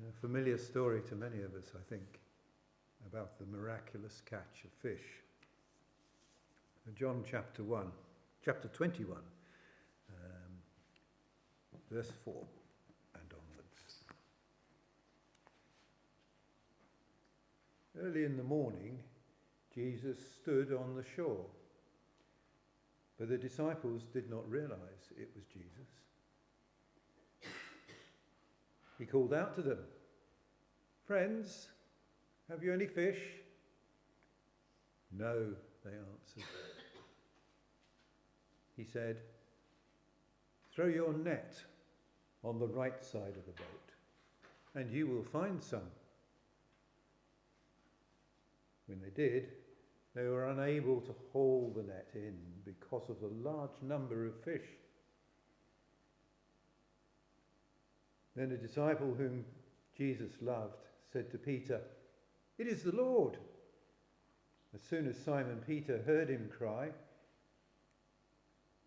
A familiar story to many of us, I think, about the miraculous catch of fish. John chapter 21, verse 4 and onwards. Early in the morning, Jesus stood on the shore, but the disciples did not realize it was Jesus. He called out to them, "Friends, have you any fish?" "No," they answered. He said, "Throw your net on the right side of the boat, and you will find some." When they did, they were unable to haul the net in because of the large number of fish. Then a disciple whom Jesus loved said to Peter, "It is the Lord." As soon as Simon Peter heard him cry,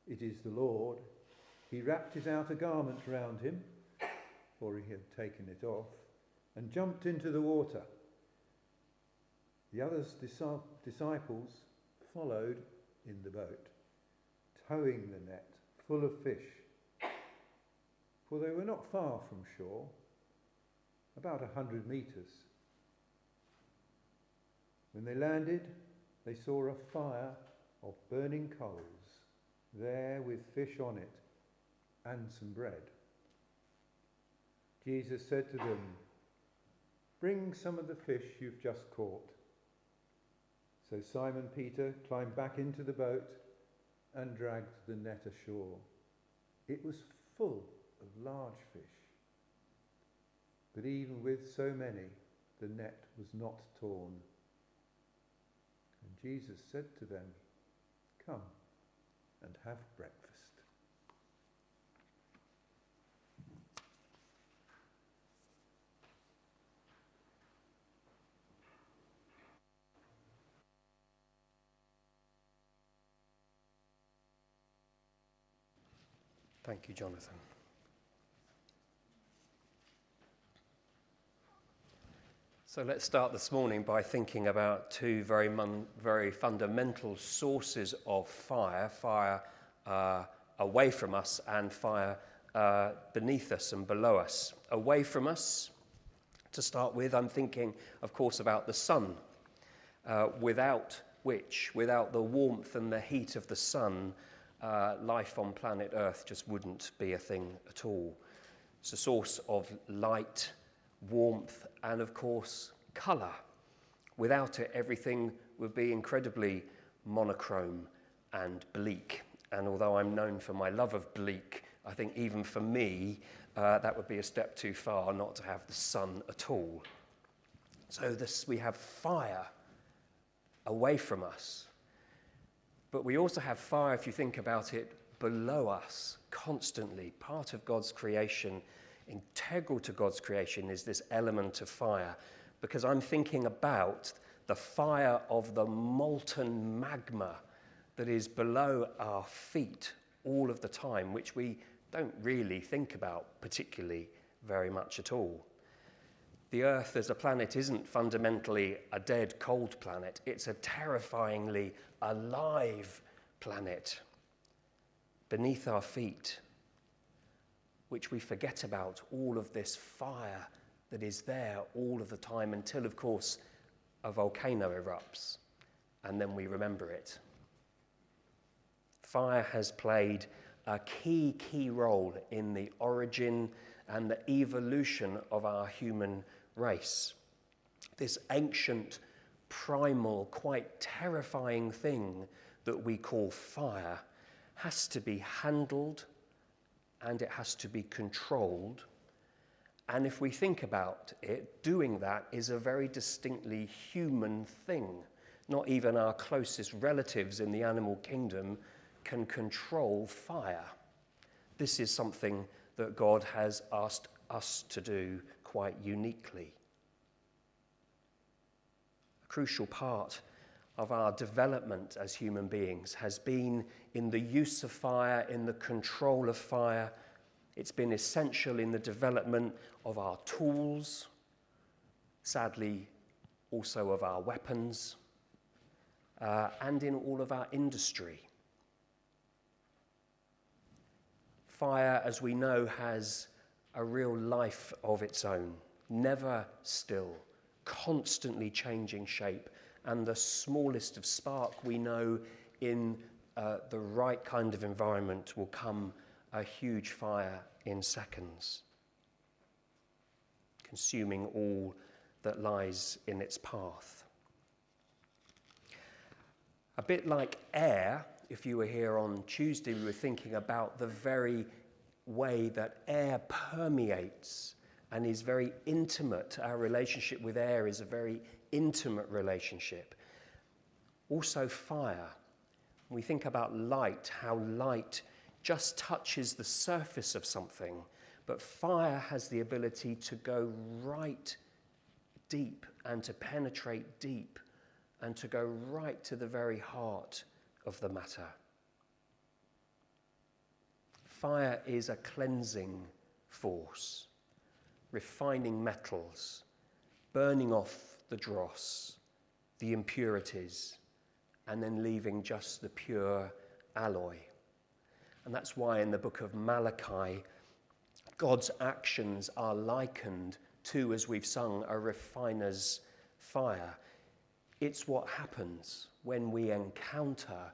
"It is the Lord," he wrapped his outer garment round him, for he had taken it off, and jumped into the water. The other disciples followed in the boat, towing the net full of fish, for they were not far from shore, about 100 meters. When they landed, they saw a fire of burning coals there with fish on it and some bread. Jesus said to them, "Bring some of the fish you've just caught." So Simon Peter climbed back into the boat and dragged the net ashore. It was full of large fish, but even with so many, the net was not torn. And Jesus said to them, "Come and have breakfast." Thank you, Jonathan. So let's start this morning by thinking about two very fundamental sources of fire. Fire away from us and fire beneath us and below us. Away from us, to start with, I'm thinking, of course, about the sun, without the warmth and the heat of the sun, life on planet Earth just wouldn't be a thing at all. It's a source of light, warmth, and of course, colour. Without it, everything would be incredibly monochrome and bleak. And although I'm known for my love of bleak, I think even for me, that would be a step too far not to have the sun at all. So we have fire away from us. But we also have fire, if you think about it, below us, constantly. Part of God's creation, integral to God's creation, is this element of fire. Because I'm thinking about the fire of the molten magma that is below our feet all of the time, which we don't really think about particularly very much at all. The Earth as a planet isn't fundamentally a dead, cold planet. It's a terrifyingly alive planet beneath our feet, which we forget about, all of this fire that is there all of the time until, of course, a volcano erupts, and then we remember it. Fire has played a key role in the origin and the evolution of our human race. This ancient, primal, quite terrifying thing that we call fire has to be handled and it has to be controlled. And if we think about it, doing that is a very distinctly human thing. Not even our closest relatives in the animal kingdom can control fire. This is something that God has asked us to do quite uniquely. A crucial part of our development as human beings has been in the use of fire, in the control of fire, It's been essential in the development of our tools, sadly also of our weapons, and in all of our industry. Fire, as we know, has a real life of its own, never still, constantly changing shape, and the smallest of spark we know in the right kind of environment will come a huge fire in seconds, consuming all that lies in its path. A bit like air, if you were here on Tuesday, we were thinking about the very way that air permeates and is very intimate. Our relationship with air is a very intimate relationship. Also fire. We think about light, how light just touches the surface of something, but fire has the ability to go right deep and to penetrate deep and to go right to the very heart of the matter. Fire is a cleansing force, refining metals, burning off the dross, the impurities, and then leaving just the pure alloy. And that's why in the book of Malachi, God's actions are likened to, as we've sung, a refiner's fire. It's what happens when we encounter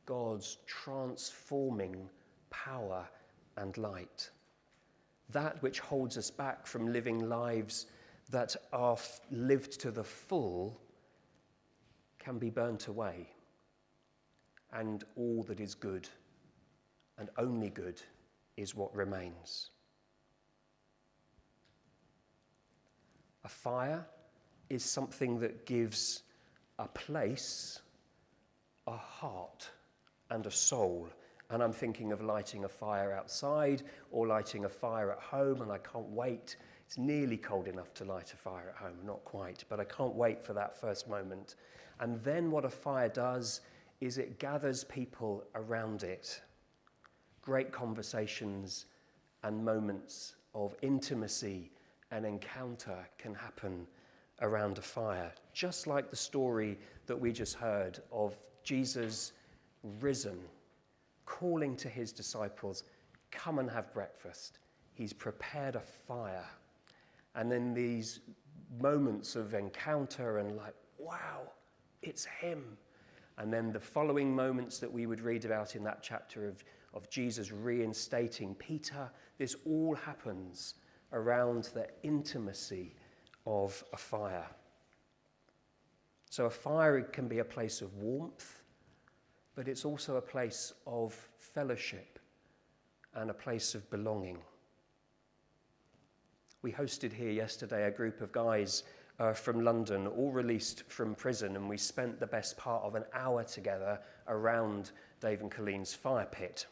God's transforming power and light. That which holds us back from living lives that are lived to the full can be burnt away, and all that is good and only good is what remains. A fire is something that gives a place, a heart, and a soul. And I'm thinking of lighting a fire outside or lighting a fire at home, and I can't wait. It's nearly cold enough to light a fire at home, not quite, but I can't wait for that first moment. And then what a fire does is it gathers people around it. Great conversations and moments of intimacy and encounter can happen around a fire. Just like the story that we just heard of Jesus risen, calling to his disciples, come and have breakfast. He's prepared a fire. And then these moments of encounter and like, wow, it's him. And then the following moments that we would read about in that chapter of Jesus reinstating Peter, this all happens around the intimacy of a fire. So a fire can be a place of warmth, but it's also a place of fellowship and a place of belonging. We hosted here yesterday a group of guys from London, all released from prison, and we spent the best part of an hour together around Dave and Colleen's fire pit.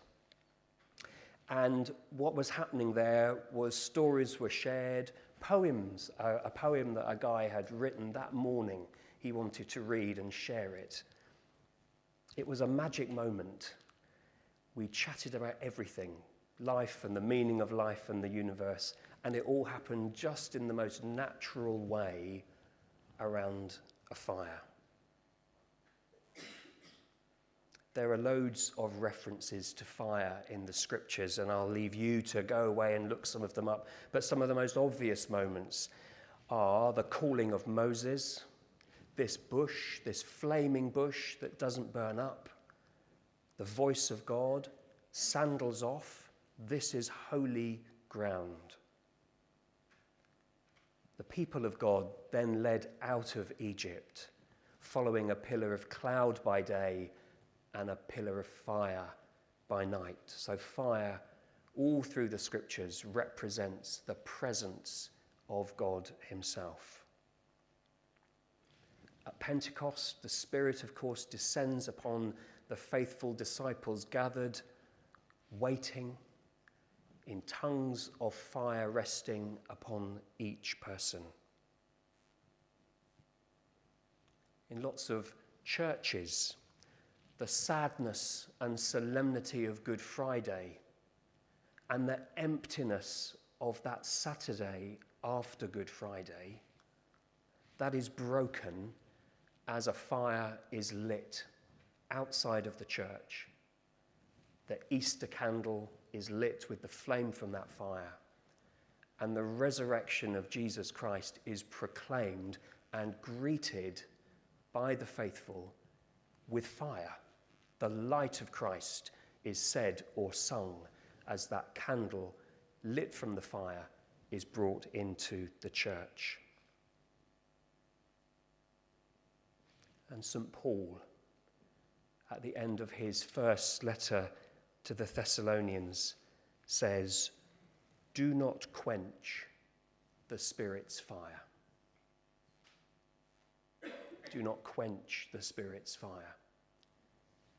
And what was happening there was stories were shared, poems, a poem that a guy had written that morning, he wanted to read and share it. It was a magic moment. We chatted about everything, life and the meaning of life and the universe, and it all happened just in the most natural way around a fire. There are loads of references to fire in the scriptures, and I'll leave you to go away and look some of them up. But some of the most obvious moments are the calling of Moses, this bush, this flaming bush that doesn't burn up, the voice of God, sandals off, this is holy ground. The people of God then led out of Egypt, following a pillar of cloud by day and a pillar of fire by night. So fire, all through the scriptures, represents the presence of God himself. At Pentecost, the Spirit, of course, descends upon the faithful disciples gathered, waiting, in tongues of fire resting upon each person. In lots of churches, the sadness and solemnity of Good Friday and the emptiness of that Saturday after Good Friday, that is broken as a fire is lit outside of the church. The Easter candle is lit with the flame from that fire, and the resurrection of Jesus Christ is proclaimed and greeted by the faithful with fire. The light of Christ is said or sung as that candle lit from the fire is brought into the church. And St. Paul, at the end of his first letter to the Thessalonians, says, "Do not quench the Spirit's fire." Do not quench the Spirit's fire,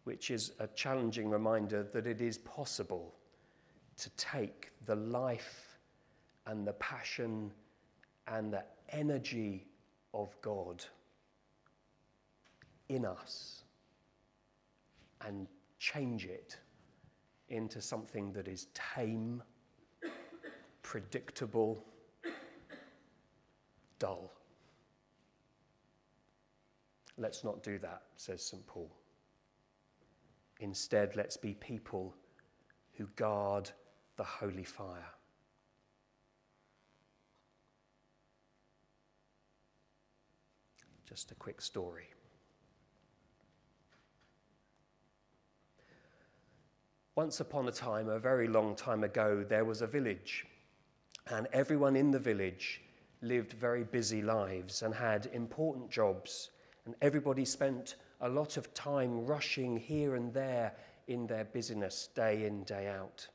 which is a challenging reminder that it is possible to take the life and the passion and the energy of God in us and change it into something that is tame, predictable, dull. Let's not do that, says St. Paul. Instead, let's be people who guard the holy fire. Just a quick story. Once upon a time, a very long time ago, there was a village, and everyone in the village lived very busy lives and had important jobs, and everybody spent a lot of time rushing here and there in their busyness, day in, day out.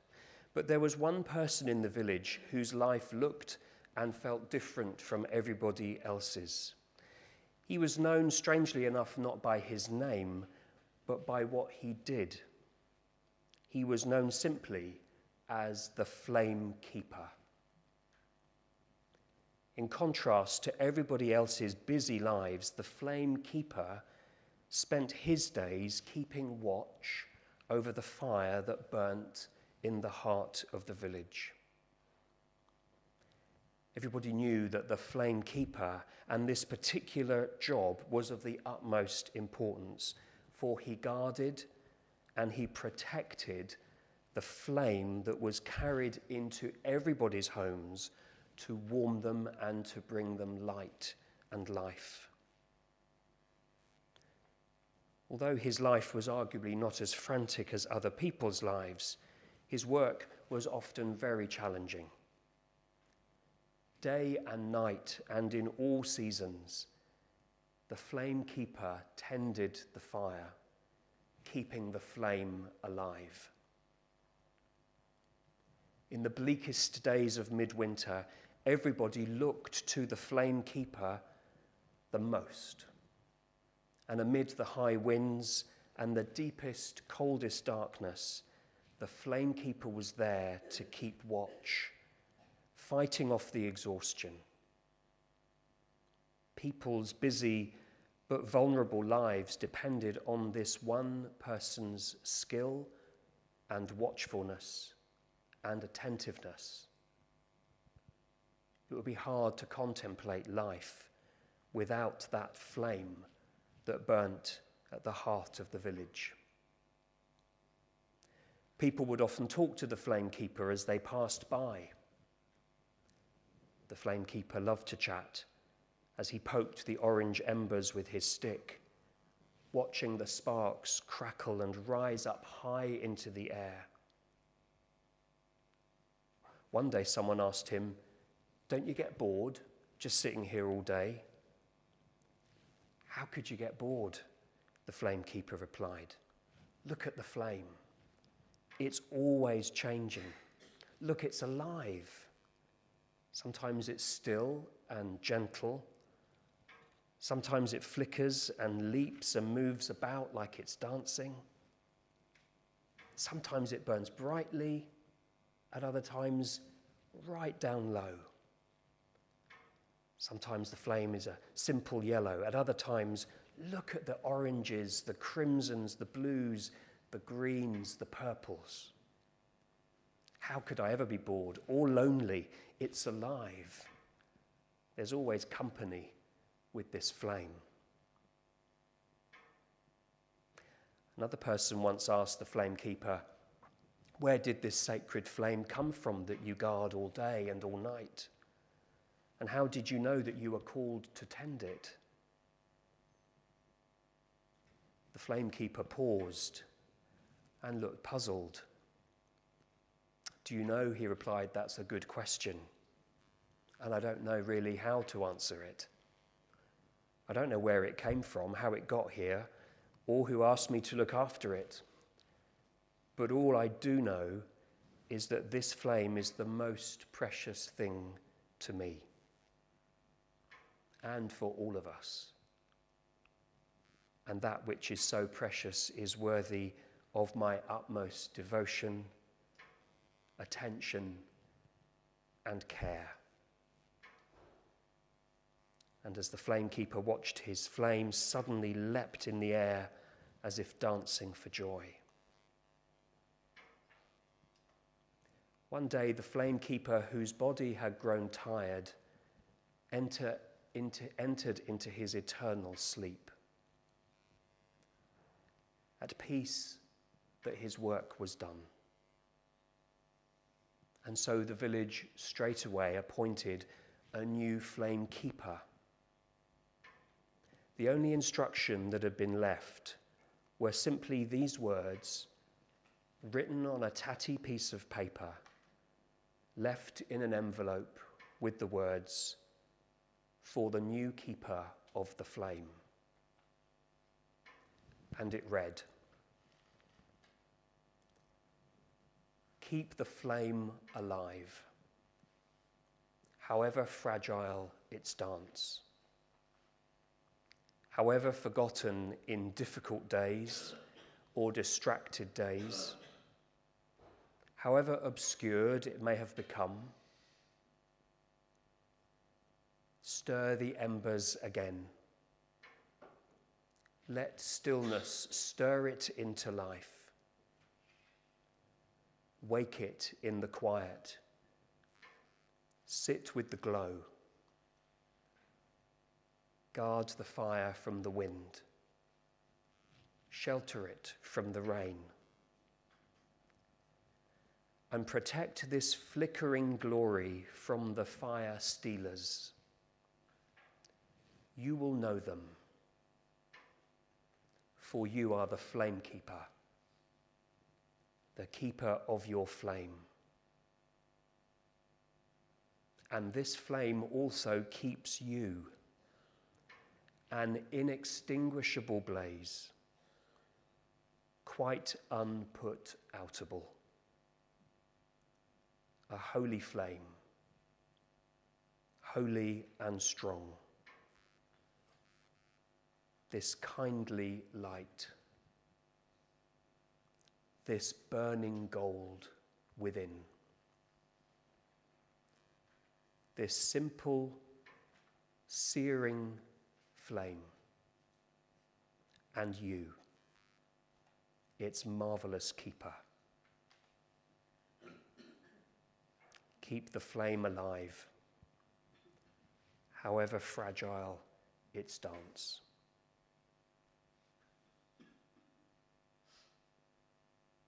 But there was one person in the village whose life looked and felt different from everybody else's. He was known, strangely enough, not by his name, but by what he did. He was known simply as the Flame Keeper. In contrast to everybody else's busy lives, the Flame Keeper spent his days keeping watch over the fire that burnt in the heart of the village. Everybody knew that the Flame Keeper and this particular job was of the utmost importance, for he guarded and he protected the flame that was carried into everybody's homes to warm them and to bring them light and life. Although his life was arguably not as frantic as other people's lives, his work was often very challenging. Day and night and in all seasons, the Flame Keeper tended the fire, keeping the flame alive. In the bleakest days of midwinter, everybody looked to the Flame Keeper the most. And amid the high winds and the deepest, coldest darkness, the Flame Keeper was there to keep watch, fighting off the exhaustion. People's busy but vulnerable lives depended on this one person's skill and watchfulness and attentiveness. It would be hard to contemplate life without that flame that burnt at the heart of the village. People would often talk to the Flame Keeper as they passed by. The Flame Keeper loved to chat as he poked the orange embers with his stick, watching the sparks crackle and rise up high into the air. One day someone asked him, "Don't you get bored just sitting here all day?" "How could you get bored?" the Flame Keeper replied. "Look at the flame. It's always changing. Look, it's alive. Sometimes it's still and gentle. Sometimes it flickers and leaps and moves about like it's dancing. Sometimes it burns brightly, at other times right down low. Sometimes the flame is a simple yellow, at other times look at the oranges, the crimsons, the blues, the greens, the purples. How could I ever be bored or lonely? It's alive. There's always company with this flame. Another person once asked the flame keeper, "Where did this sacred flame come from that you guard all day and all night? And how did you know that you were called to tend it?" The flame keeper paused and looked puzzled. "Do you know," he replied, "that's a good question. And I don't know really how to answer it. I don't know where it came from, how it got here, or who asked me to look after it. But all I do know is that this flame is the most precious thing to me and for all of us. And that which is so precious is worthy of my utmost devotion, attention, and care." And as the flame keeper watched, his flame suddenly leapt in the air as if dancing for joy. One day, the flame keeper, whose body had grown tired, entered into his eternal sleep, at peace that his work was done. And so the village straightway appointed a new flame keeper. The only instruction that had been left were simply these words, written on a tatty piece of paper, left in an envelope with the words, "For the new keeper of the flame." And it read, "Keep the flame alive, however fragile its dance, however forgotten in difficult days or distracted days, however obscured it may have become. Stir the embers again. Let stillness stir it into life. Wake it in the quiet. Sit with the glow. Guard the fire from the wind. Shelter it from the rain. And protect this flickering glory from the fire stealers. You will know them, for you are the flame keeper, the keeper of your flame. And this flame also keeps you, an inextinguishable blaze, quite unput-outable, a holy flame, holy and strong. This kindly light, this burning gold within, this simple, searing flame, and you, its marvelous keeper. Keep the flame alive, however fragile its dance.